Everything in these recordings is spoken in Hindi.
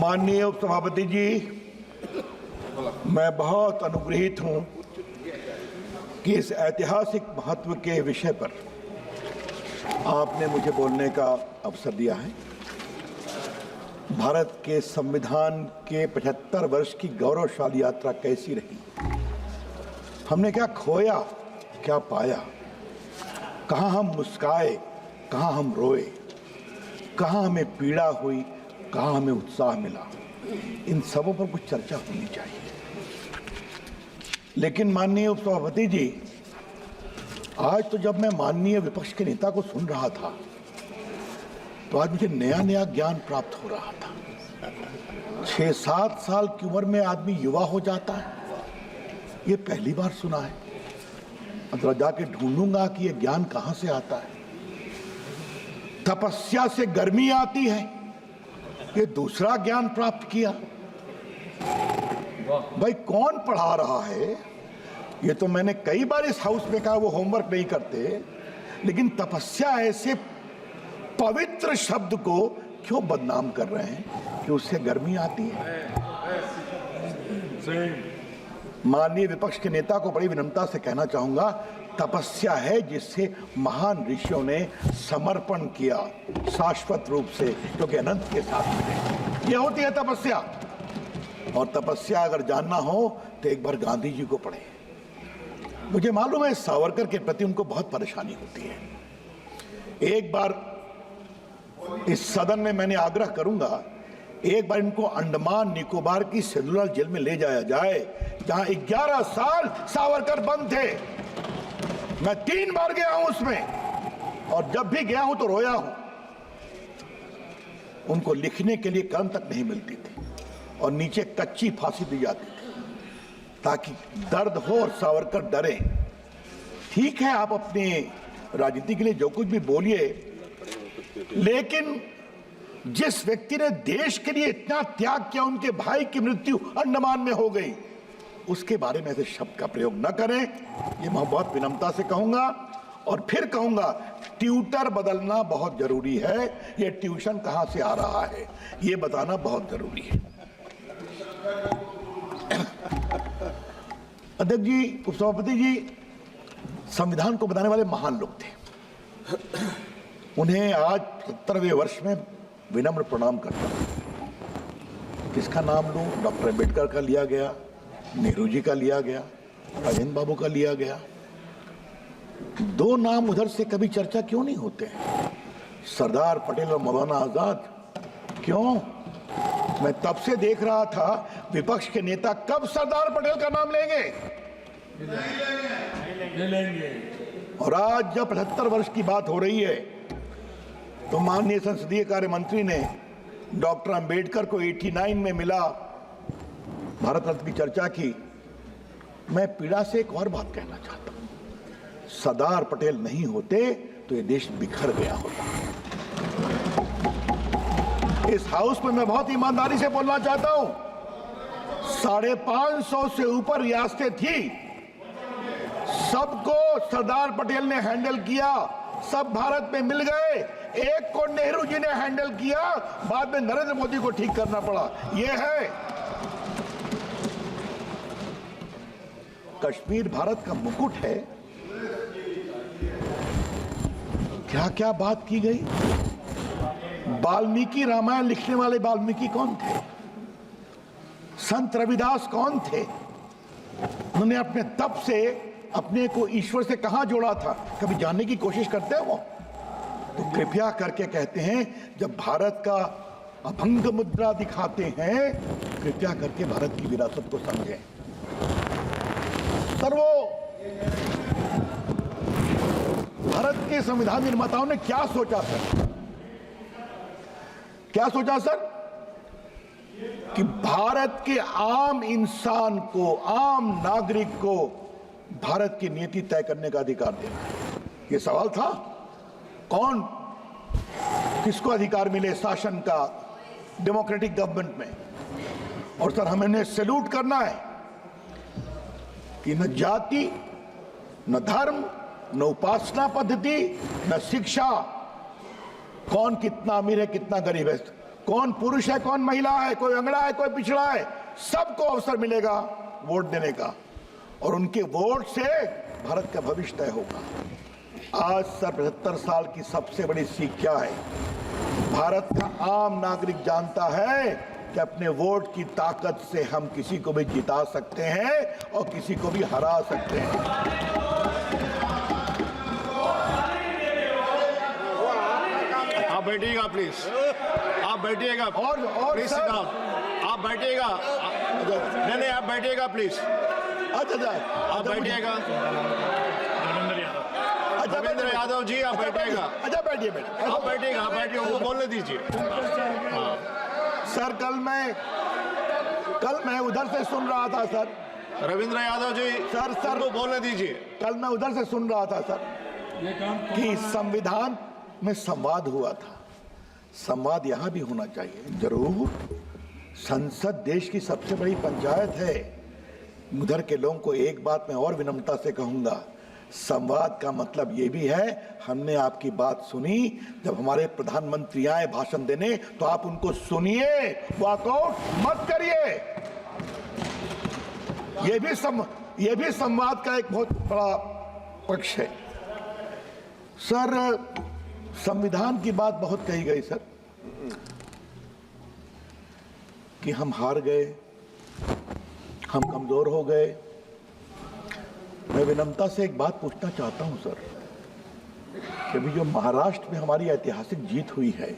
माननीय उपसभापति जी, मैं बहुत अनुग्रहित हूं कि इस ऐतिहासिक महत्व के विषय पर आपने मुझे बोलने का अवसर दिया है। भारत के संविधान के 75 वर्ष की गौरवशाली यात्रा कैसी रही, हमने क्या खोया, क्या पाया, कहाँ हम मुस्काए, कहाँ हम रोए, कहाँ हमें पीड़ा हुई, कहाँ हमें उत्साह मिला, इन सबों पर कुछ चर्चा होनी चाहिए। लेकिन माननीय उपसभापति जी, आज तो जब मैं माननीय विपक्ष के नेता को सुन रहा था तो आज मुझे नया नया ज्ञान प्राप्त हो रहा था। 6-7 साल की उम्र में आदमी युवा हो जाता है, ये पहली बार सुना है। अंदर जाके ढूंढूंगा कि ये ज्ञान कहाँ से आता है। तपस्या से गर्मी आती है, ये दूसरा ज्ञान प्राप्त किया। भाई कौन पढ़ा रहा है? ये तो मैंने कई बार इस हाउस में कहा, वो होमवर्क नहीं करते, लेकिन तपस्या ऐसे पवित्र शब्द को क्यों बदनाम कर रहे हैं कि उससे गर्मी आती है। माननीय विपक्ष के नेता को बड़ी विनम्रता से कहना चाहूंगा, तपस्या है जिससे महान ऋषियों ने समर्पण किया शाश्वत रूप से, क्योंकि अनंत के साथ मिले, ये होती है तपस्या। और तपस्या अगर जानना हो तो एक बार गांधी जी को पढ़े। मुझे मालूम है सावरकर के प्रति उनको बहुत परेशानी होती है। एक बार इस सदन में मैंने आग्रह करूंगा, एक बार इनको अंडमान निकोबार की सेलुलर जेल में ले जाया जाए, जहां 11 साल सावरकर बंद थे। मैं 3 बार गया हूं उसमें, और जब भी गया हूं तो रोया हूं। उनको लिखने के लिए कलम तक नहीं मिलती थी और नीचे कच्ची फांसी दी जाती थी ताकि दर्द हो और सावरकर डरे। ठीक है, आप अपने राजनीति के लिए जो कुछ भी बोलिए, लेकिन जिस व्यक्ति ने देश के लिए इतना त्याग किया, उनके भाई की मृत्यु अंडमान में हो गई, उसके बारे में ऐसे शब्द का प्रयोग न करें, ये मैं बहुत विनम्रता से कहूंगा। और फिर कहूंगा, ट्यूटर बदलना बहुत जरूरी है। ये ट्यूशन कहां से आ रहा है, ये बताना बहुत जरूरी है। अध्यक्ष जी, उपसभापति जी, संविधान को बनाने वाले महान लोग थे। उन्हें आज 70वें वर्ष में विनम्र प्रणाम करता हूं। किसका नाम लूं? डॉक्टर अम्बेडकर का लिया गया, नेहरू जी का लिया गया, राजेंद्र बाबू का लिया गया। 2 नाम उधर से कभी चर्चा क्यों नहीं होते हैं? सरदार पटेल और मौलाना आजाद। क्यों? मैं तब से देख रहा था विपक्ष के नेता कब सरदार पटेल का नाम लेंगे। और आज जब 75 वर्ष की बात हो रही है तो माननीय संसदीय कार्य मंत्री ने डॉक्टर अंबेडकर को 89 में मिला भारत रत्न की चर्चा की। मैं पीड़ा से एक और बात कहना चाहता हूं, सरदार पटेल नहीं होते तो ये देश बिखर गया होता। इस हाउस में मैं बहुत ईमानदारी से बोलना चाहता हूं, 550 से ऊपर रियासतें थी, सबको सरदार पटेल ने हैंडल किया, सब भारत में मिल गए। एक को नेहरू जी ने हैंडल किया, बाद में नरेंद्र मोदी को ठीक करना पड़ा। यह है कश्मीर भारत का मुकुट है। क्या क्या बात की गई। वाल्मीकि रामायण लिखने वाले वाल्मीकि कौन थे? संत रविदास कौन थे? उन्होंने अपने तप से अपने को ईश्वर से कहां जोड़ा था, कभी जानने की कोशिश करते हैं वो? तो कृपया करके कहते हैं, जब भारत का अभंग मुद्रा दिखाते हैं, कृपया करके भारत की विरासत को समझें। सर, वो भारत के संविधान निर्माताओं ने क्या सोचा सर? क्या सोचा सर? कि भारत के आम इंसान को, आम नागरिक को भारत की नीति तय करने का अधिकार देना है। ये सवाल था। कौन, किसको अधिकार मिले शासन का डेमोक्रेटिक गवर्नमेंट में? और सर, हमें सैल्यूट करना है कि न जाति, न धर्म, न उपासना पद्धति, न शिक्षा, कौन कितना अमीर है कितना गरीब है, कौन पुरुष है, कौन महिला है, कोई अंगड़ा है, कोई पिछड़ा है, सबको अवसर मिलेगा वोट देने का और उनके वोट से भारत का भविष्य तय होगा। आज सर 75 साल की सबसे बड़ी सीख क्या है? भारत का आम नागरिक जानता है कि अपने वोट की ताकत से हम किसी को भी जिता सकते हैं और किसी को भी हरा सकते हैं। आप बैठिएगा प्लीज, आप बैठिएगा और प्लीज सर, आप बैठिएगा। नहीं आप बैठिएगा प्लीज, अच्छा आप बैठिएगा। रविंद्र यादव जी आप बैठिएगा। अच्छा बैठिए आप बैठिएगा, आप बैठिए, उनको बोलने दीजिए। सर कल मैं उधर से सुन रहा था सर। रविंद्र यादव जी सर उनको बोलने दीजिए। कल मैं उधर से सुन रहा था सर कि संविधान में संवाद हुआ था। संवाद यहां भी होना चाहिए जरूर। संसद देश की सबसे बड़ी पंचायत है। उधर के लोगों को एक बात मैं और विनम्रता से कहूंगा, संवाद का मतलब ये भी है हमने आपकी बात सुनी। जब हमारे प्रधानमंत्री आए भाषण देने तो आप उनको सुनिए, वॉकआउट मत करिए। ये भी संवाद का एक बहुत बड़ा पक्ष है। सर संविधान की बात बहुत कही गई सर कि हम हार गए, हम कमजोर हो गए। मैं विनम्रता से एक बात पूछना चाहता हूं सर कि अभी जो महाराष्ट्र में हमारी ऐतिहासिक जीत हुई है,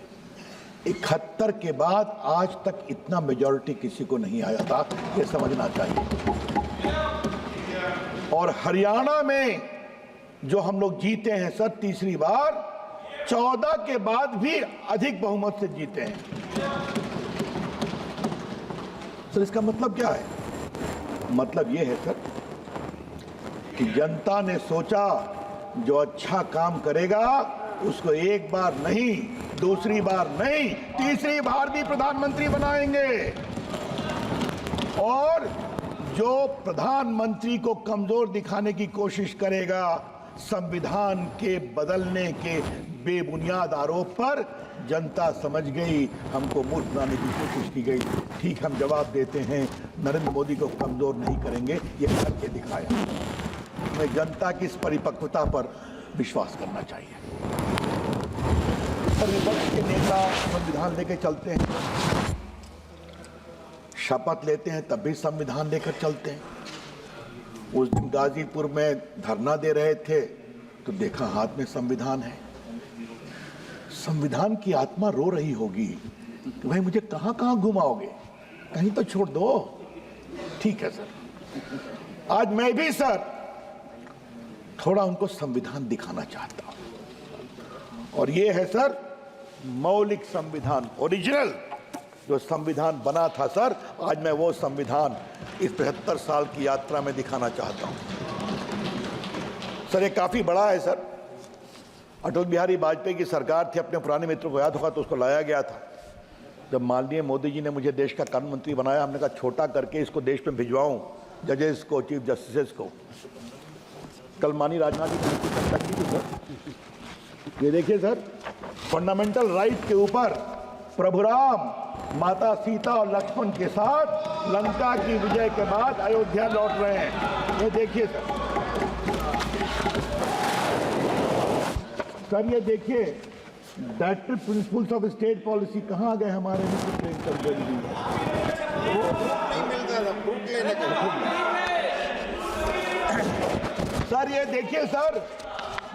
71 के बाद आज तक इतना मेजॉरिटी किसी को नहीं आया था, ये समझना चाहिए। और हरियाणा में जो हम लोग जीते हैं सर तीसरी बार, 14 के बाद भी अधिक बहुमत से जीते हैं। सर इसका मतलब क्या है? मतलब ये है सर कि जनता ने सोचा जो अच्छा काम करेगा उसको एक बार नहीं, दूसरी बार नहीं, तीसरी बार भी प्रधानमंत्री बनाएंगे। और जो प्रधानमंत्री को कमजोर दिखाने की कोशिश करेगा संविधान के बदलने के बेबुनियाद आरोप पर, जनता समझ गई हमको मूर्ख बनाने की कोशिश की गई। ठीक हम जवाब देते हैं, नरेंद्र मोदी को कमजोर नहीं करेंगे, ये करके दिखाया। हमें जनता की इस परिपक्वता पर विश्वास करना चाहिए। सर विपक्ष के नेता संविधान लेकर चलते हैं, शपथ लेते हैं तब भी संविधान लेकर चलते हैं। उस दिन गाजीपुर में धरना दे रहे थे तो देखा हाथ में संविधान है। संविधान की आत्मा रो रही होगी कि भाई मुझे कहां कहां घुमाओगे, कहीं तो छोड़ दो। ठीक है सर, आज मैं भी सर थोड़ा उनको संविधान दिखाना चाहता हूं। और ये है सर मौलिक संविधान, ओरिजिनल जो संविधान बना था सर, आज मैं वो संविधान इस 75 साल की यात्रा में दिखाना चाहता हूं। सर ये काफी बड़ा है सर। अटल बिहारी वाजपेयी की सरकार थी, अपने पुराने मित्र को याद होगा तो उसको लाया गया था। जब माननीय मोदी जी ने मुझे देश का कानून मंत्री बनाया, हमने कहा छोटा करके इसको देश में भिजवाऊं जजेस को, चीफ जस्टिस को। कल माननीय राजनाथ जी ने चर्चा की थी सर। ये देखिए सर, फंडामेंटल राइट के ऊपर प्रभु राम माता सीता और लक्ष्मण के साथ लंका की विजय के बाद अयोध्या लौट रहे हैं। ये देखिए सर ये देखिए directive principles of state policy कहाँ आ गए हमारे मित्र प्रेमचंद जी। सर ये देखिए सर,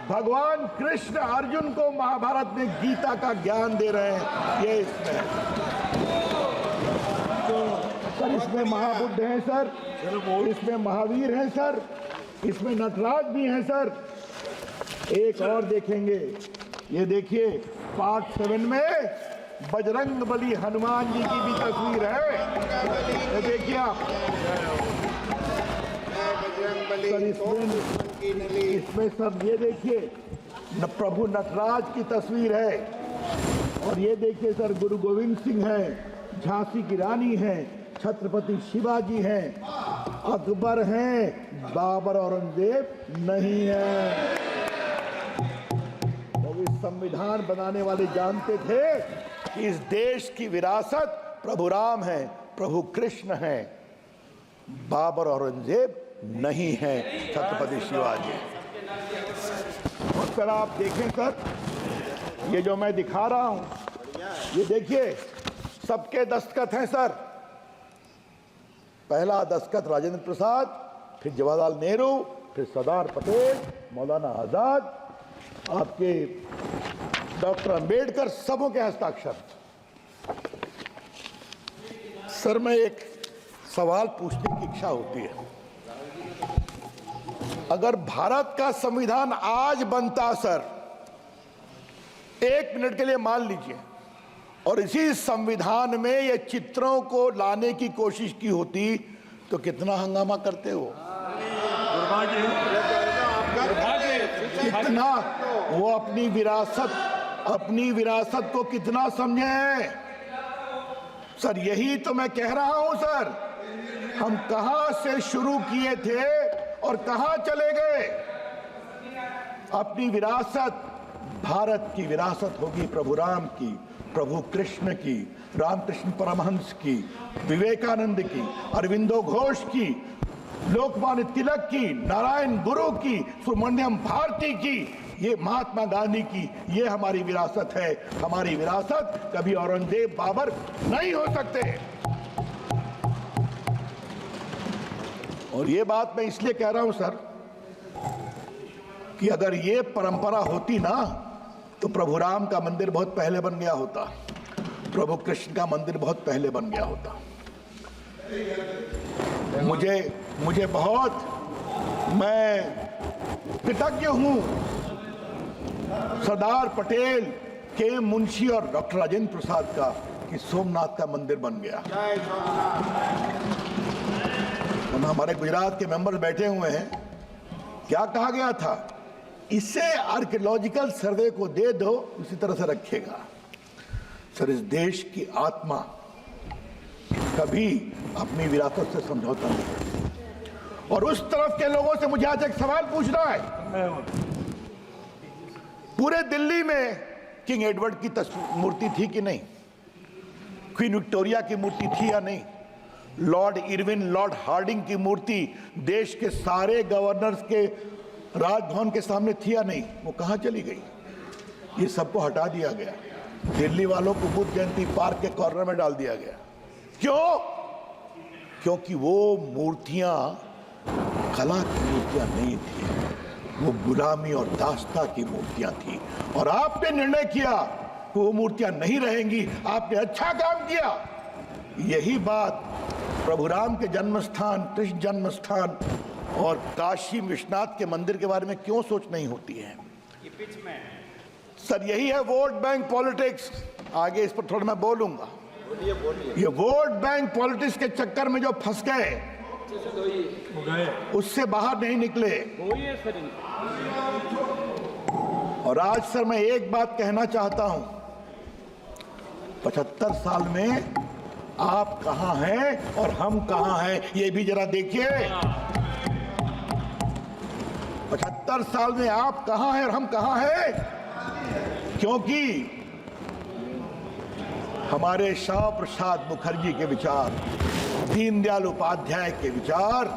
भगवान कृष्ण अर्जुन को महाभारत में गीता का ज्ञान दे रहे हैं। ये इसमें सर, इसमें महाबुद्ध हैं सर, इसमें महावीर हैं सर, इसमें नटराज भी हैं सर। एक और देखेंगे, ये देखिए पार्ट 7 में बजरंग बली हनुमान जी की भी तस्वीर है। ये देखिए आप सर, इसमें सब ये देखिए प्रभु नटराज की तस्वीर है। और ये देखिए सर, गुरु गोविंद सिंह है, झांसी की रानी है, छत्रपति शिवाजी हैं, अकबर हैं, बाबर औरंगजेब नहीं है। तो इस संविधान बनाने वाले जानते थे कि इस देश की विरासत प्रभु राम है, प्रभु कृष्ण है, बाबर औरंगजेब नहीं है, छत्रपति शिवाजी। और सर आप देखें सर, ये जो मैं दिखा रहा हूं, ये देखिए सबके दस्तखत हैं सर। पहला दस्तखत राजेंद्र प्रसाद, फिर जवाहरलाल नेहरू, फिर सरदार पटेल, मौलाना आजाद, आपके डॉक्टर अंबेडकर, सबों के हस्ताक्षर। सर मैं एक सवाल पूछने की इच्छा होती है, अगर भारत का संविधान आज बनता सर, 1 मिनट के लिए मान लीजिए, और इसी संविधान में ये चित्रों को लाने की कोशिश की होती तो कितना हंगामा करते हो, कितना वो अपनी विरासत को कितना समझे सर। यही तो मैं कह रहा हूं सर, हम कहां से शुरू किए थे और कहां चले गए। अपनी विरासत, भारत की विरासत होगी प्रभु राम की, प्रभु कृष्ण की, रामकृष्ण परमहंस की, विवेकानंद की, अरविंदो घोष की, लोकमान्य तिलक की, नारायण गुरु की, सुब्रमण्यम भारती की, ये महात्मा गांधी की, ये हमारी विरासत है। हमारी विरासत कभी औरंगजेब बाबर नहीं हो सकते। और ये बात मैं इसलिए कह रहा हूं सर कि अगर ये परंपरा होती ना तो प्रभु राम का मंदिर बहुत पहले बन गया होता, प्रभु कृष्ण का मंदिर बहुत पहले बन गया होता। मुझे बहुत, मैं कृतज्ञ हूं सरदार पटेल, के मुंशी और डॉक्टर राजेंद्र प्रसाद का कि सोमनाथ का मंदिर बन गया। हमारे गुजरात के मेंबर्स बैठे हुए हैं, क्या कहा गया था, इसे आर्कियोलॉजिकल सर्वे को दे दो, उसी तरह से रखेगा। सर इस देश की आत्मा कभी अपनी विरासत से समझौता नहीं करती। और उस तरफ के लोगों से मुझे आज एक सवाल पूछना है, पूरे दिल्ली में किंग एडवर्ड की मूर्ति थी कि नहीं, क्वीन विक्टोरिया की मूर्ति थी या नहीं, लॉर्ड इरविन, लॉर्ड हार्डिंग की मूर्ति देश के सारे गवर्नर्स के राजभवन के सामने थी या नहीं, वो कहां चली गई। ये सबको हटा दिया गया, दिल्ली वालों को बुद्ध जयंती पार्क के कॉर्नर में डाल दिया गया। क्यों? क्योंकि वो मूर्तियां कला की मूर्तियां नहीं थी, वो गुलामी और दास्ता की मूर्तियां थी। और आपने निर्णय किया कि वो मूर्तियां नहीं रहेंगी, आपने अच्छा काम किया। यही बात प्रभु राम के जन्मस्थान, कृष्ण जन्मस्थान और काशी विश्वनाथ के मंदिर के बारे में क्यों सोच नहीं होती है। सर यही है वोट बैंक पॉलिटिक्स। आगे इस पर थोड़ा मैं बोलूंगा। ये वोट बैंक पॉलिटिक्स के चक्कर में जो फंस गए, उससे बाहर नहीं निकले। और आज सर मैं एक बात कहना चाहता हूं, 75 साल में आप कहां हैं और हम कहां हैं, ये भी जरा देखिए। 75 साल में आप कहां हैं और हम कहां हैं, क्योंकि हमारे श्यामा प्रसाद मुखर्जी के विचार, दीनदयाल उपाध्याय के विचार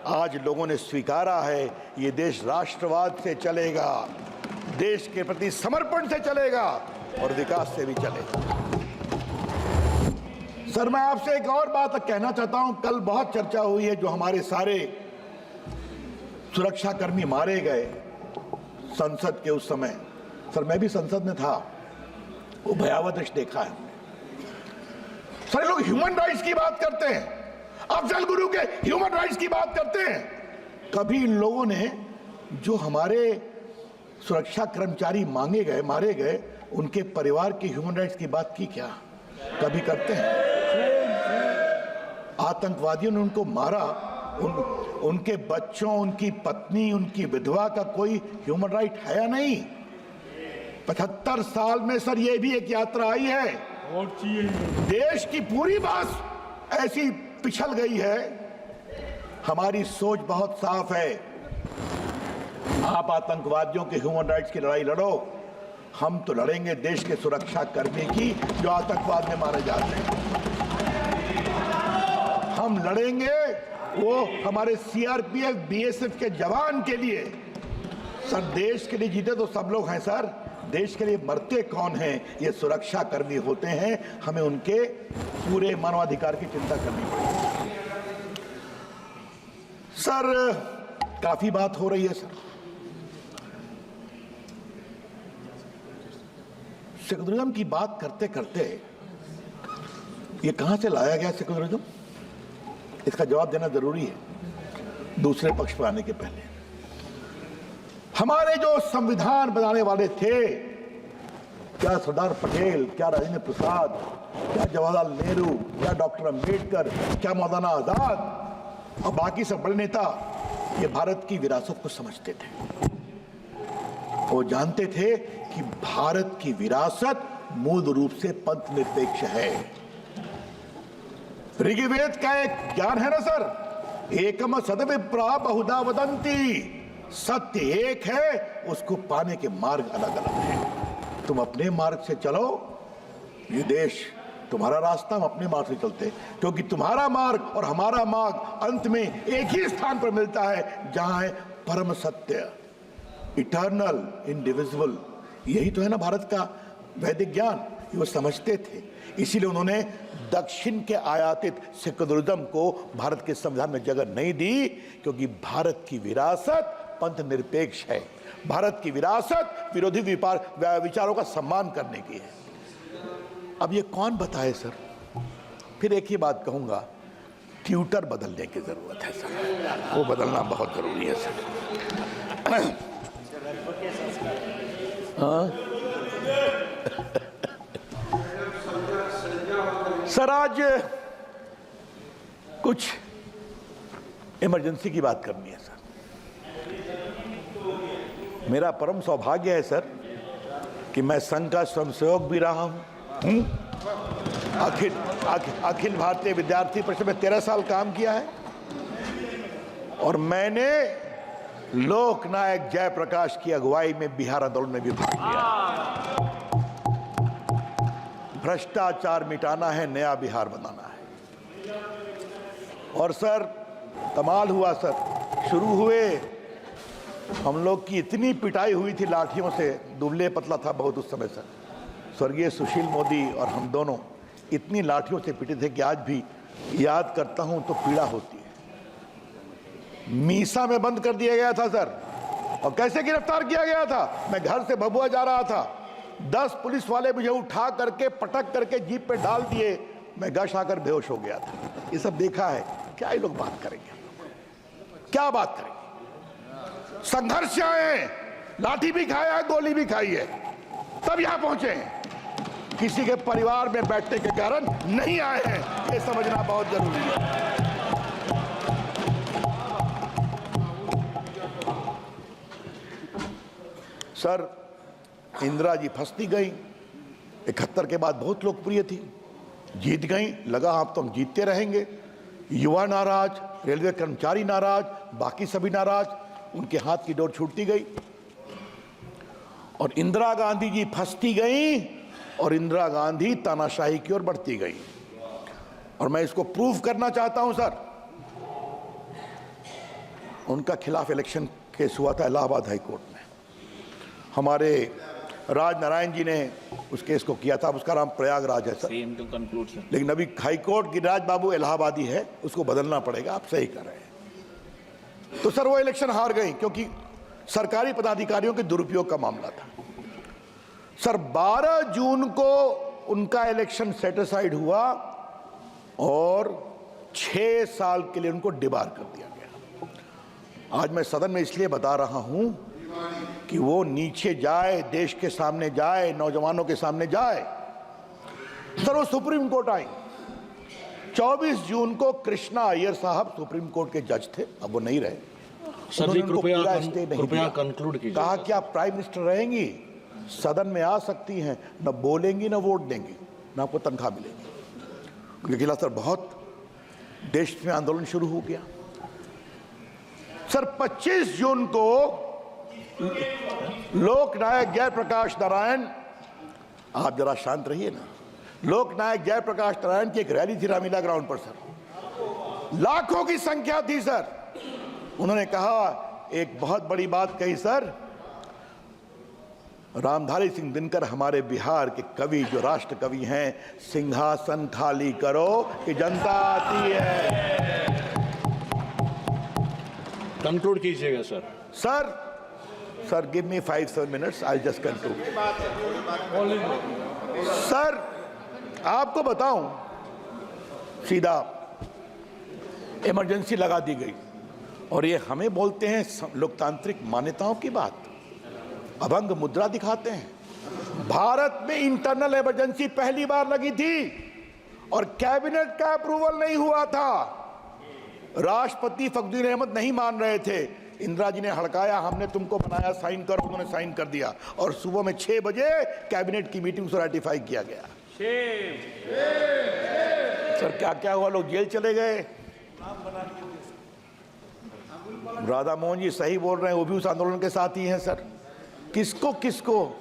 आज लोगों ने स्वीकारा है। ये देश राष्ट्रवाद से चलेगा, देश के प्रति समर्पण से चलेगा और विकास से भी चलेगा। सर मैं आपसे एक और बात कहना चाहता हूं, कल बहुत चर्चा हुई है, जो हमारे सारे सुरक्षाकर्मी मारे गए संसद के उस समय। सर मैं भी संसद में था, वो भयावह दृश्य देखा है। सर लोग ह्यूमन राइट्स की बात करते हैं, अफजल गुरु के ह्यूमन राइट्स की बात करते हैं। कभी इन लोगों ने जो हमारे सुरक्षा कर्मचारी मारे गए, उनके परिवार के ह्यूमन राइट्स की बात की क्या? कभी करते हैं? आतंकवादियों ने उनको मारा, उनके बच्चों, उनकी पत्नी, उनकी विधवा का कोई ह्यूमन राइट है या नहीं? 75 साल में सर ये भी एक यात्रा आई है, देश की पूरी बात ऐसी पिछल गई है। हमारी सोच बहुत साफ है, आप आतंकवादियों के ह्यूमन राइट्स की लड़ाई लड़ो, हम तो लड़ेंगे देश के सुरक्षा कर्मी की जो आतंकवाद में मारे जाते हैं। हम लड़ेंगे वो हमारे सीआरपीएफ बीएसएफ के जवान के लिए। सर देश के लिए जीते तो सब लोग हैं सर, देश के लिए मरते कौन हैं? ये सुरक्षा कर्मी होते हैं। हमें उनके पूरे मानवाधिकार की चिंता करनी पड़ेगी। सर काफी बात हो रही है सर। सेकुलरिज्म की बात करते करते ये कहां से लाया गया सेकुलरिज्म, इसका जवाब देना जरूरी है दूसरे पक्ष पर आने के पहले। हमारे जो संविधान बनाने वाले थे, क्या सरदार पटेल, क्या राजेंद्र प्रसाद, क्या जवाहरलाल नेहरू, क्या डॉक्टर अंबेडकर, क्या मौलाना आजाद और बाकी सब बड़े नेता, ये भारत की विरासत को समझते थे। वो जानते थे कि भारत की विरासत मूल रूप से पंथ निरपेक्ष है। ऋग्वेद का एक ज्ञान है ना सर, एकम सदविप्रा बहुधा वदंती, सत्य एक है, उसको पाने के मार्ग अलग अलग हैं। तुम अपने मार्ग से चलो, ये देश तुम्हारा रास्ता, हम अपने मार्ग से चलते, क्योंकि तुम्हारा मार्ग और हमारा मार्ग अंत में एक ही स्थान पर मिलता है, जहां है परम सत्य, इटर्नल, इंडिविजिबल। यही तो है ना भारत का वैदिक ज्ञान, वो समझते थे। इसीलिए उन्होंने दक्षिण के आयातित सेकुलरिज्म को भारत के संविधान में जगह नहीं दी, क्योंकि भारत की विरासत पंथ निरपेक्ष है। भारत की विरासत विरोधी विचारों का सम्मान करने की है। अब ये कौन बताए सर? फिर एक ही बात कहूंगा, ट्यूटर बदलने की जरूरत है सर, वो बदलना बहुत जरूरी है सर। सर आज कुछ इमरजेंसी की बात करनी है सर। मेरा परम सौभाग्य है सर कि मैं संघ का स्वयंसेवक भी रहा हूं। अखिल भारतीय विद्यार्थी परिषद में 13 साल काम किया है और मैंने लोकनायक जयप्रकाश की अगुवाई में बिहार आंदोलन में भी भाग लिया। भ्रष्टाचार मिटाना है, नया बिहार बनाना है। और सर कमाल हुआ सर, शुरू हुए हम लोग की इतनी पिटाई हुई थी लाठियों से, दुबले पतला था बहुत उस समय सर, स्वर्गीय सुशील मोदी और हम दोनों इतनी लाठियों से पिटे थे कि आज भी याद करता हूं तो पीड़ा होती है। मीसा में बंद कर दिया गया था सर, और कैसे गिरफ्तार किया गया था? मैं घर से भभुआ जा रहा था, 10 पुलिस वाले मुझे उठा करके पटक करके जीप पे डाल दिए, मैं गश आकर बेहोश हो गया था। ये सब देखा है। क्या ये लोग बात करेंगे? क्या बात करेंगे? संघर्ष से आए, लाठी भी खाया है, गोली भी खाई है, तब यहां पहुंचे हैं। किसी के परिवार में बैठने के कारण नहीं आए हैं, ये समझना बहुत जरूरी है। सर इंदिरा जी फंसती गई, 71 के बाद बहुत लोकप्रिय थी, जीत गई, लगा आप तो हम जीतते रहेंगे। युवा नाराज, रेलवे कर्मचारी नाराज, बाकी सभी नाराज, उनके हाथ की डोर छूटती गई और इंदिरा गांधी जी फंसती गई और इंदिरा गांधी तानाशाही की ओर बढ़ती गई। और मैं इसको प्रूव करना चाहता हूं सर। उनका खिलाफ इलेक्शन केस हुआ था इलाहाबाद हाई कोर्ट में, हमारे राज नारायण जी ने उस केस को किया था, उसका नाम प्रयागराज है सर, लेकिन अभी हाई कोर्ट गिरिराज बाबू इलाहाबादी है, उसको बदलना पड़ेगा। आप सही कर रहे हैं। तो सर वो इलेक्शन हार गई क्योंकि सरकारी पदाधिकारियों के दुरुपयोग का मामला था। सर 12 जून को उनका इलेक्शन सेटिसाइड हुआ और 6 साल के लिए उनको डिबार कर दिया गया। आज मैं सदन में इसलिए बता रहा हूं कि वो नीचे जाए, देश के सामने जाए, नौजवानों के सामने जाए। सर वो सुप्रीम कोर्ट आई, 24 जून को कृष्णा अय्यर साहब सुप्रीम कोर्ट के जज थे, अब वो नहीं रहे। सर जी कृपया कंक्लूड कीजिए। कहा कि आप प्राइम मिनिस्टर रहेंगी, सदन में आ सकती हैं, न बोलेंगी, न वोट देंगी, न आपको तनख्वाह मिलेगी। उनके खिलाफ सर बहुत देश में आंदोलन शुरू हो गया। सर 25 जून को लोकनायक जयप्रकाश नारायण, आप जरा शांत रहिए ना। लोकनायक जयप्रकाश नारायण की एक रैली थी रामलीला ग्राउंड पर सर, लाखों की संख्या थी सर। उन्होंने कहा, एक बहुत बड़ी बात कही सर, रामधारी सिंह दिनकर हमारे बिहार के कवि, जो राष्ट्र कवि हैं, सिंहासन खाली करो कि जनता आती है। कंक्लूड कीजिएगा sir. Sir give me 5-7 minutes, I just conclude. Sir आपको बताऊं, सीधा इमरजेंसी लगा दी गई और ये हमें बोलते हैं लोकतांत्रिक मान्यताओं की बात, अभंग मुद्रा दिखाते हैं। भारत में इंटरनल इमरजेंसी पहली बार लगी थी और कैबिनेट का अप्रूवल नहीं हुआ था। राष्ट्रपति फखरुद्दीन अहमद नहीं मान रहे थे, इंदिरा जी ने हड़काया, हमने तुमको बनाया, साइन करो, उन्होंने साइन कर दिया और सुबह में 6 बजे कैबिनेट की मीटिंग से रेटिफाई किया गया। सर क्या क्या हुआ, लोग जेल चले गए। राधा मोहन जी सही बोल रहे हैं, वो भी उस आंदोलन के साथ ही हैं सर। किसको किसको,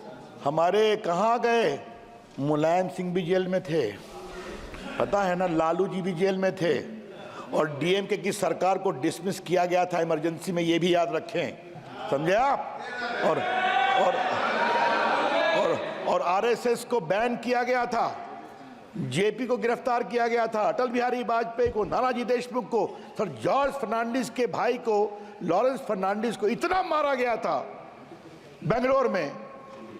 हमारे कहाँ गए, मुलायम सिंह भी जेल में थे, पता है ना, लालू जी भी जेल में थे और डीएमके की सरकार को डिसमिस किया गया था इमरजेंसी में, ये भी याद रखें, समझे आप। और आरएसएस को बैन किया गया था, जेपी को गिरफ्तार किया गया था, अटल बिहारी वाजपेयी को, नानाजी देशमुख को, सर जॉर्ज फर्नांडिस के भाई को, लॉरेंस फर्नांडिस को इतना मारा गया था बेंगलोर में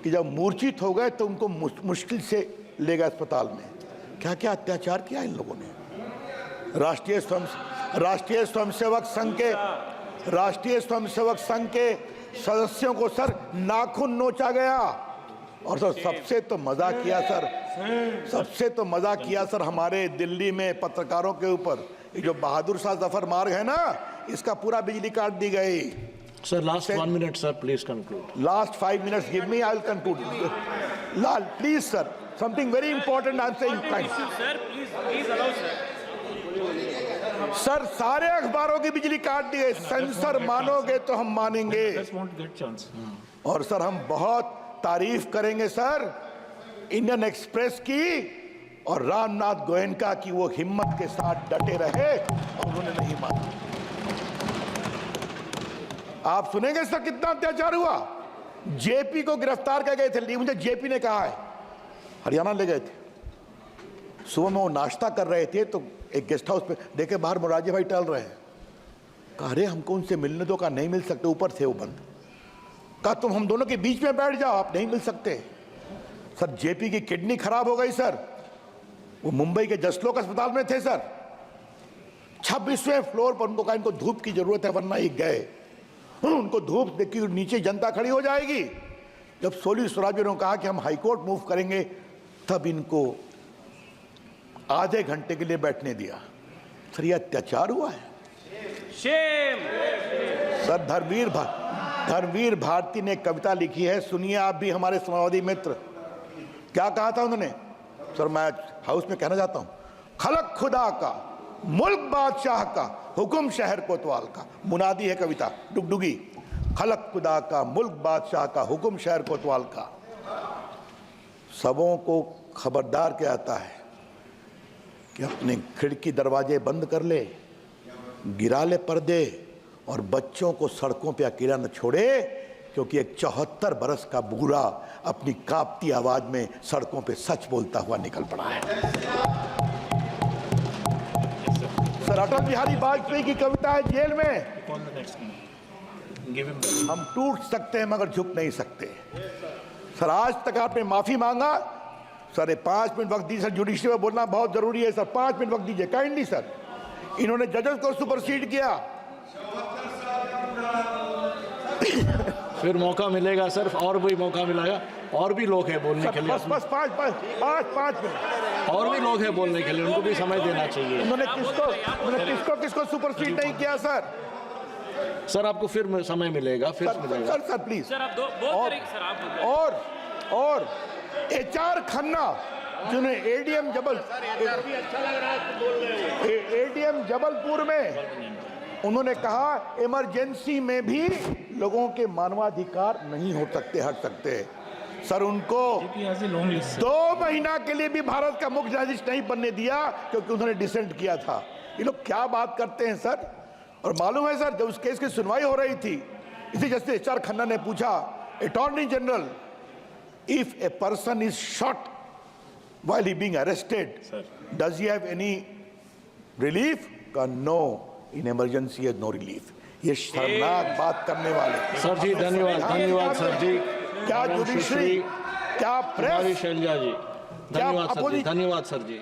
कि जब मूर्छित हो गए तो उनको मुश्किल से ले गए अस्पताल में। क्या क्या अत्याचार किया इन लोगों ने। राष्ट्रीय स्वयंसेवक संघ के सदस्यों को सर नाखून नोचा गया। और सर सबसे तो मजा किया सर हमारे दिल्ली में पत्रकारों के ऊपर, ये जो बहादुर शाह जफर मार्ग है ना, इसका पूरा बिजली काट दी गई। Sir last 1 minute sir, please conclude. Last 5 minutes give me, I will conclude. Lal please sir, something very important I am saying. Sir please allow sir सारे अखबारों की बिजली काट दी गई। सेंसर मानोगे तो हम मानेंगे। और सर हम बहुत तारीफ करेंगे सर इंडियन एक्सप्रेस की और रामनाथ गोयनका की, वो हिम्मत के साथ डटे रहे और उन्होंने नहीं माना। आप सुनेंगे सर कितना अत्याचार हुआ। जेपी को गिरफ्तार कर गए थे, मुझे जेपी ने कहा है, हरियाणा ले गए थे, सुबह में वो नाश्ता कर रहे थे तो एक गेस्ट हाउस पे देखे बाहर मोरारजी भाई टहल रहे हैं। कहा अरे हमको उनसे मिलने दो। कहा नहीं मिल सकते, ऊपर थे वो बंद। कहा तुम हम दोनों के बीच में बैठ जाओ, आप नहीं मिल सकते। सर जेपी की किडनी खराब हो गई सर, वो मुंबई के जसलोक अस्पताल में थे सर, 26वें फ्लोर पर। उनको कहा इनको धूप की जरूरत है वरना ये गए। उनको धूप देखी, नीचे जनता खड़ी हो जाएगी। जब सोली स्वराज ने कहा कि हम हाईकोर्ट मूव करेंगे, तब इनको आधे घंटे के लिए बैठने दिया। सर ये अत्याचार हुआ है। सर धर्मवीर भारती ने कविता लिखी है, सुनिए आप भी हमारे समाजवादी मित्र। क्या कहा था उन्होंने, सर मैं हाउस में कहना चाहता हूं, खलक खुदा का, मुल्क बादशाह का, हुक्म शहर कोतवाल का। मुनादी है कविता, डुगडुगी। खलक खुदा का, मुल्क बादशाह का, हुक्म शहर कोतवाल का। सबों को खबरदार किया जाता है कि अपने खिड़की दरवाजे बंद कर ले, गिरा ले पर्दे और बच्चों को सड़कों पे अकेला न छोड़े, क्योंकि एक 74 बरस का बूढ़ा अपनी कांपती आवाज में सड़कों पे सच बोलता हुआ निकल पड़ा है। सर अटल बिहारी वाजपेयी की कविता है, जेल में हम टूट सकते हैं मगर झुक नहीं सकते। सर आज तक आपने माफी मांगा, सर 5 मिनट वक्त दीजिए। सर जुडिशरी में बोलना बहुत जरूरी है सर, 5 मिनट वक्त दीजिए काइंडली सर। इन्होंने जजेस को सुपरसीड किया। फिर मौका मिलेगा सर, और भी मौका मिलेगा, और भी लोग हैं बोलने के लिए। बस 5 मिनट और भी लोग हैं बोलने के लिए, उनको भी समय देना चाहिए। उन्होंने किसको सुपरसीड नहीं किया सर। सर आपको फिर समय मिलेगा, फिर मिलेगा। सर प्लीज सर आप सर आप और HR खन्ना जिन्होंने एडीएम जबलपुर में उन्होंने कहा इमरजेंसी में भी लोगों के मानवाधिकार नहीं हो सकते, हट सकते। सर उनको 2 महीना के लिए भी भारत का मुख्य न्यायाधीश नहीं बनने दिया क्योंकि उन्होंने डिसेंट किया था। ये लोग क्या बात करते हैं सर। और मालूम है सर, जब उस केस की सुनवाई हो रही थी, इसी जस्टिस HR खन्ना ने पूछा attorney general, if a person is shot while he being arrested, does he have any relief? No, in emergency he has no relief. ये शर्मनाक बात करने वाले सर जी धन्यवाद, धन्यवाद सर जी। क्या परम जुडिशरी, सुश्री क्या कुमारी प्रेस, शैलजा जी, धन्यवाद सर जी, opposition- धन्यवाद सर जी।